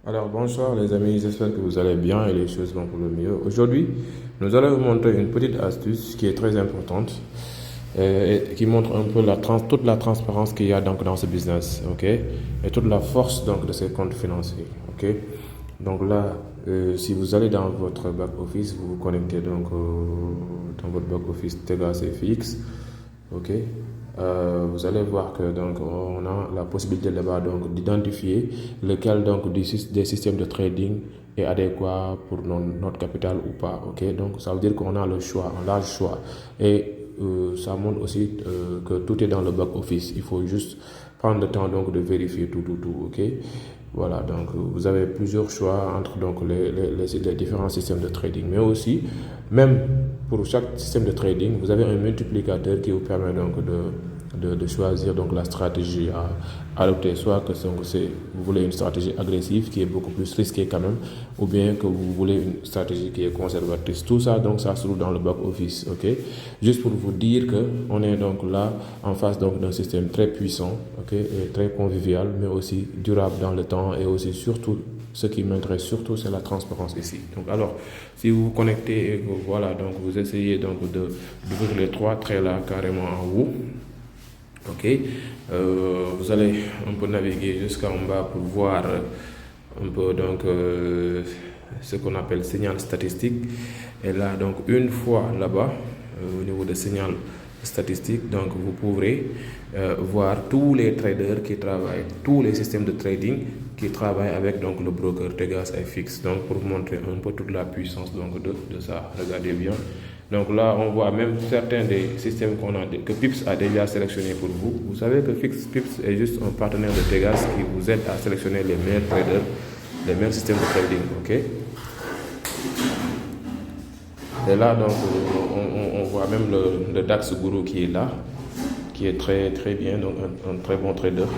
Alors bonsoir les amis, j'espère que vous allez bien et les choses vont pour le mieux. Aujourd'hui, nous allons vous montrer une petite astuce qui est très importante et qui montre un peu toute la transparence qu'il y a donc dans ce business, ok? Et toute la force donc de ces comptes financiers, ok? Donc là, si vous allez dans votre back office, vous vous connectez donc dans votre back office Tegas FX, ok? Vous allez voir que donc on a la possibilité là-bas donc d'identifier lequel donc des systèmes de trading est adéquat pour notre capital ou pas, ok? Donc ça veut dire qu'on a le choix, un large choix, et ça montre aussi que tout est dans le back office. Il faut juste prendre le temps donc de vérifier tout, ok? Voilà, donc vous avez plusieurs choix entre donc les différents systèmes de trading, mais aussi, même pour chaque système de trading, vous avez un multiplicateur qui vous permet donc de choisir donc la stratégie à adopter, soit que vous voulez une stratégie agressive qui est beaucoup plus risquée quand même, ou bien que vous voulez une stratégie qui est conservatrice. Tout ça donc ça se trouve dans le back office, ok? Juste pour vous dire que on est donc là en face donc d'un système très puissant, ok, et très convivial, mais aussi durable dans le temps, et aussi surtout ce qui m'intéresse surtout, c'est la transparence ici. Donc, alors, si vous vous connectez et que voilà, donc vous essayez donc d'ouvrir les trois traits là carrément en haut, ok, vous allez un peu naviguer jusqu'en bas pour voir un peu donc ce qu'on appelle signal statistique. Et là, donc, une fois là-bas, au niveau de signal statistique, donc vous pourrez voir tous les traders qui travaillent, tous les systèmes de trading qui travaillent avec donc le broker Tegas FX. Donc pour vous montrer un peu toute la puissance donc de ça, regardez bien. Donc là, on voit même certains des systèmes que Pips a déjà sélectionné pour vous. Vous savez que Pips est juste un partenaire de Tegas qui vous aide à sélectionner les meilleurs traders, les meilleurs systèmes de trading, ok? Et là, donc, on voit même le DAX Guru qui est là, qui est très très bien, donc un très bon trader. Donc,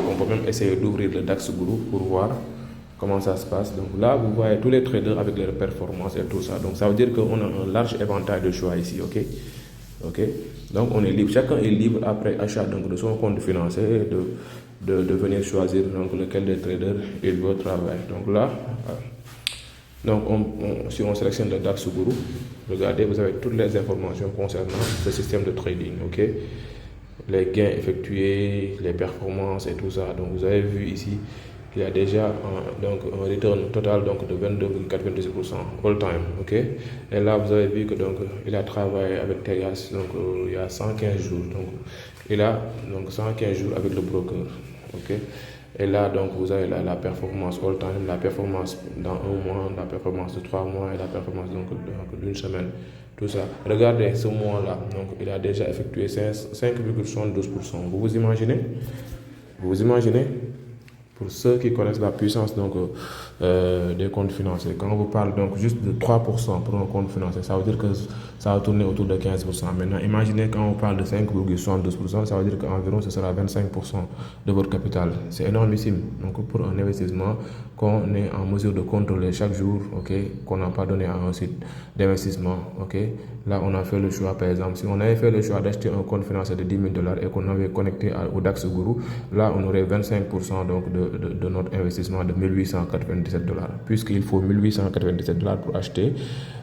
on peut même essayer d'ouvrir le DAX Guru pour voir comment ça se passe. Donc là, vous voyez tous les traders avec leurs performances et tout ça. Donc ça veut dire qu'on a un large éventail de choix ici, ok? Ok? Donc on est libre, chacun est libre après achat donc, de son compte financier de venir choisir donc, lequel des traders il veut travailler. Donc là, donc, si on sélectionne le DAX Guru, regardez, vous avez toutes les informations concernant ce système de trading, ok? Les gains effectués, les performances et tout ça. Donc, vous avez vu ici qu'il y a déjà un return total donc, de 22,96% all time, ok? Et là, vous avez vu que donc, il a travaillé avec Tegas donc, il y a 115 jours. Donc, il a donc 115 jours avec le broker, ok? Et là, donc, vous avez la performance all time, la performance dans un mois, la performance de 3 mois et la performance donc d'une semaine. Tout ça. Regardez ce mois-là. Donc, il a déjà effectué 5,72%. Vous vous imaginez? Vous vous imaginez? Pour ceux qui connaissent la puissance donc, des comptes financiers, quand on vous parle donc juste de 3% pour un compte financier, ça veut dire que ça va tourner autour de 15%. Maintenant, imaginez quand on parle de 5,72%, ça veut dire qu'environ ce sera 25% de votre capital. C'est énormissime. Donc, pour un investissement qu'on est en mesure de contrôler chaque jour, ok, qu'on n'a pas donné à un site d'investissement, ok. Là, on a fait le choix, par exemple, si on avait fait le choix d'acheter un compte financier de 10 000 dollars et qu'on avait connecté au DAX Guru, là, on aurait 25% donc de notre investissement de 1897 dollars, puisqu'il faut 1897 dollars pour acheter.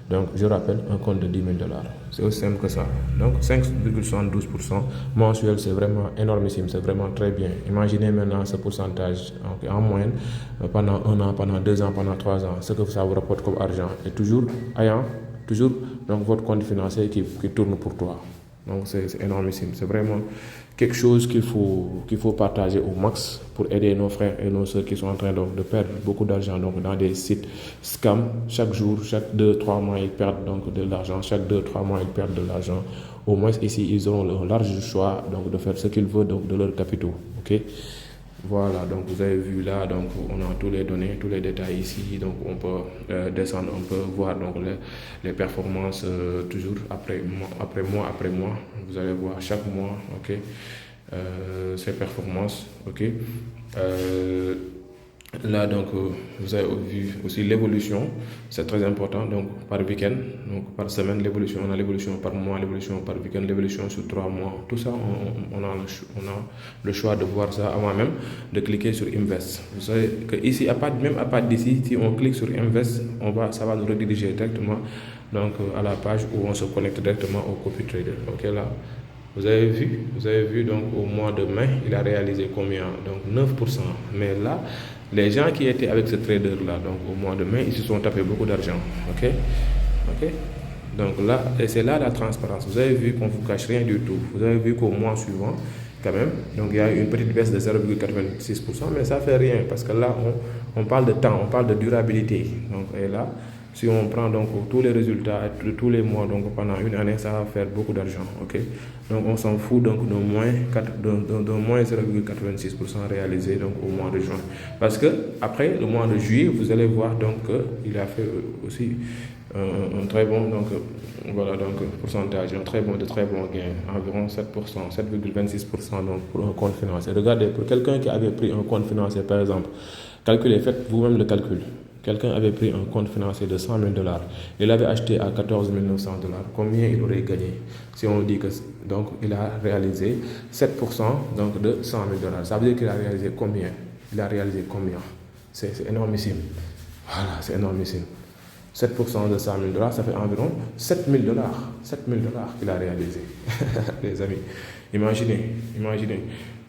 Donc, je rappelle, un compte de 10 000 dollars. C'est aussi simple que ça. Donc, 5,72% mensuel, c'est vraiment énormissime, c'est vraiment très bien. Imaginez maintenant ce pourcentage en moyenne pendant un an, pendant 2 ans, pendant 3 ans, ce que ça vous rapporte comme argent. Et toujours ayant toujours donc votre compte financier qui tourne pour toi. Donc c'est énormissime. C'est vraiment quelque chose qu'il faut partager au max pour aider nos frères et nos sœurs qui sont en train donc, de perdre beaucoup d'argent donc, dans des sites scam. Chaque jour, chaque 2-3 mois, ils perdent donc, de l'argent. Chaque 2-3 mois, ils perdent de l'argent. Au moins ici, ils auront un large choix donc, de faire ce qu'ils veulent donc, de leurs capitaux. Ok? Voilà, donc vous avez vu là, donc on a tous les données, tous les détails ici, donc on peut descendre, on peut voir donc les performances toujours après mois, vous allez voir chaque mois, ok, ces performances, ok. Là, donc, vous avez vu aussi l'évolution, c'est très important. Donc, par week-end, donc par semaine, l'évolution, on a l'évolution par mois, l'évolution par week-end, l'évolution sur 3 mois. Tout ça, on a le choix de voir ça avant même de cliquer sur Invest. Vous savez que ici, même à part d'ici, si on clique sur Invest, ça va nous rediriger directement donc, à la page où on se connecte directement au CopyTrader. Ok, là. Vous avez vu, donc au mois de mai, il a réalisé combien? Donc 9%. Mais là, les gens qui étaient avec ce trader-là, donc au mois de mai, ils se sont tapés beaucoup d'argent. Ok? Donc là, et c'est là la transparence. Vous avez vu qu'on ne vous cache rien du tout. Vous avez vu qu'au mois suivant, quand même, donc il y a une petite baisse de 0,86%, mais ça ne fait rien parce que là, on parle de temps, on parle de durabilité. Donc, et là, si on prend donc tous les résultats de tous les mois, donc pendant une année, ça va faire beaucoup d'argent. Ok? Donc on s'en fout donc d'un moins 0,86% réalisé donc au mois de juin. Parce que après le mois de juillet, vous allez voir donc qu'il a fait aussi un très bon donc voilà donc pourcentage, de très bon gain, environ 7%, 7,26% donc pour un compte financier. Regardez, pour quelqu'un qui avait pris un compte financier par exemple, calculez, faites vous-même le calcul. Quelqu'un avait pris un compte financier de 100 000 $. Il avait acheté à 14 900 $. Combien il aurait gagné? Si on dit que donc il a réalisé 7% donc de 100 000 $. Ça veut dire qu'il a réalisé combien? Il a réalisé combien? C'est énormissime. Voilà, c'est énormissime. 7% de 100 000 $, ça fait environ 7 000 $. 7 000 $ qu'il a réalisé. Les amis, imaginez.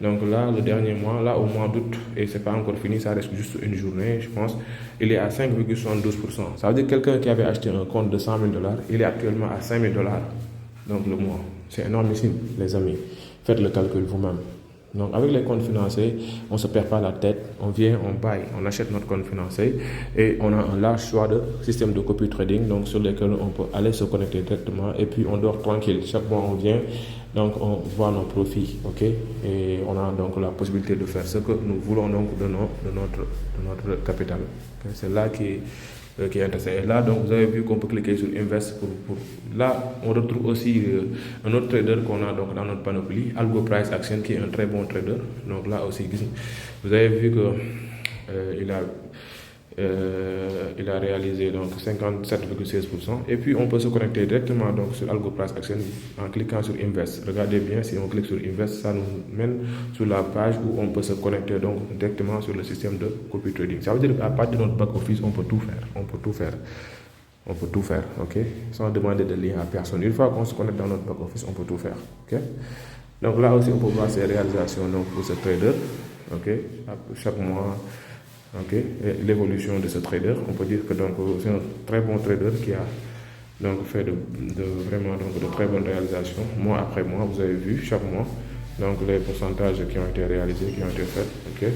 Donc là, le dernier mois, là au mois d'août, et c'est pas encore fini, ça reste juste une journée, je pense, il est à 5,72%. Ça veut dire que quelqu'un qui avait acheté un compte de 100 000 $, il est actuellement à 5 000 $. Donc le mois, c'est énormissime, les amis. Faites le calcul vous-même. Donc avec les comptes financiers, on ne se perd pas la tête, on vient, on achète notre compte financier et on a un large choix de systèmes de copy trading donc sur lesquels on peut aller se connecter directement et puis on dort tranquille. Chaque mois on vient, donc on voit nos profits, ok, et on a donc la possibilité de faire ce que nous voulons donc de notre capital. Okay? C'est là qui est intéressant. Et là, donc, vous avez vu qu'on peut cliquer sur Invest Là, on retrouve aussi un autre trader qu'on a donc dans notre panoplie, Algo Price Action, qui est un très bon trader. Donc là aussi, vous avez vu que il a réalisé donc 57,16%. Et puis, on peut se connecter directement donc sur Algo Price Action en cliquant sur Invest. Regardez bien, si on clique sur Invest, ça nous mène sur la page où on peut se connecter donc directement sur le système de copy trading. Ça veut dire qu'à partir de notre back office, on peut tout faire, ok, sans demander de lien à personne. Une fois qu'on se connecte dans notre back office, on peut tout faire, ok. Donc là aussi, on peut voir ses réalisations donc pour ce trader, ok, chaque mois. Ok, l'évolution de ce trader, on peut dire que donc c'est un très bon trader qui a donc fait vraiment donc de très bonnes réalisations mois après mois. Vous avez vu chaque mois donc les pourcentages qui ont été réalisés, qui ont été faits. Ok,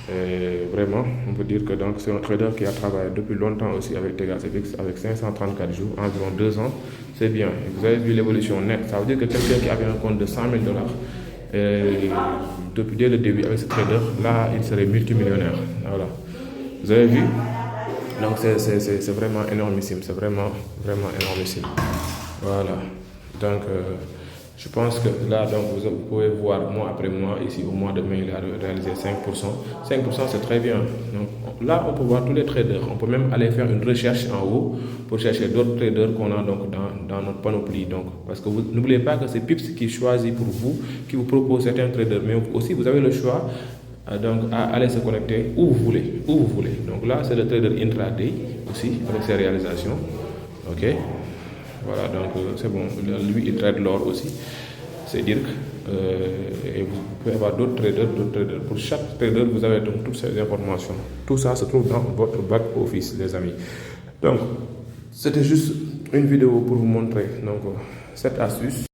et vraiment on peut dire que donc c'est un trader qui a travaillé depuis longtemps aussi avec TegaCFX avec 534 jours, environ 2 ans. C'est bien. Et vous avez vu l'évolution nette. Ça veut dire que quelqu'un qui avait un compte de 100 000 $. Et dès le début avec ce trader, là, il serait multimillionnaire. Voilà. Vous avez vu? Donc, c'est vraiment énormissime. C'est vraiment énormissime. Voilà. Donc, je pense que là, donc, vous pouvez voir mois après mois, ici au mois de mai, il a réalisé 5%. 5%, c'est très bien. Donc, là, on peut voir tous les traders. On peut même aller faire une recherche en haut pour chercher d'autres traders qu'on a donc dans notre panoplie. Donc, parce que n'oubliez pas que c'est Pips qui choisit pour vous, qui vous propose certains traders. Mais aussi, vous avez le choix donc, à aller se connecter où vous voulez. Donc là, c'est le trader intraday aussi, avec ses réalisations. OK. Voilà, donc c'est bon. Lui, il trade l'or aussi. C'est Dirk. Et vous pouvez avoir d'autres traders. Pour chaque trader, vous avez donc toutes ces informations. Tout ça se trouve dans votre back office, les amis. Donc, c'était juste une vidéo pour vous montrer donc, cette astuce.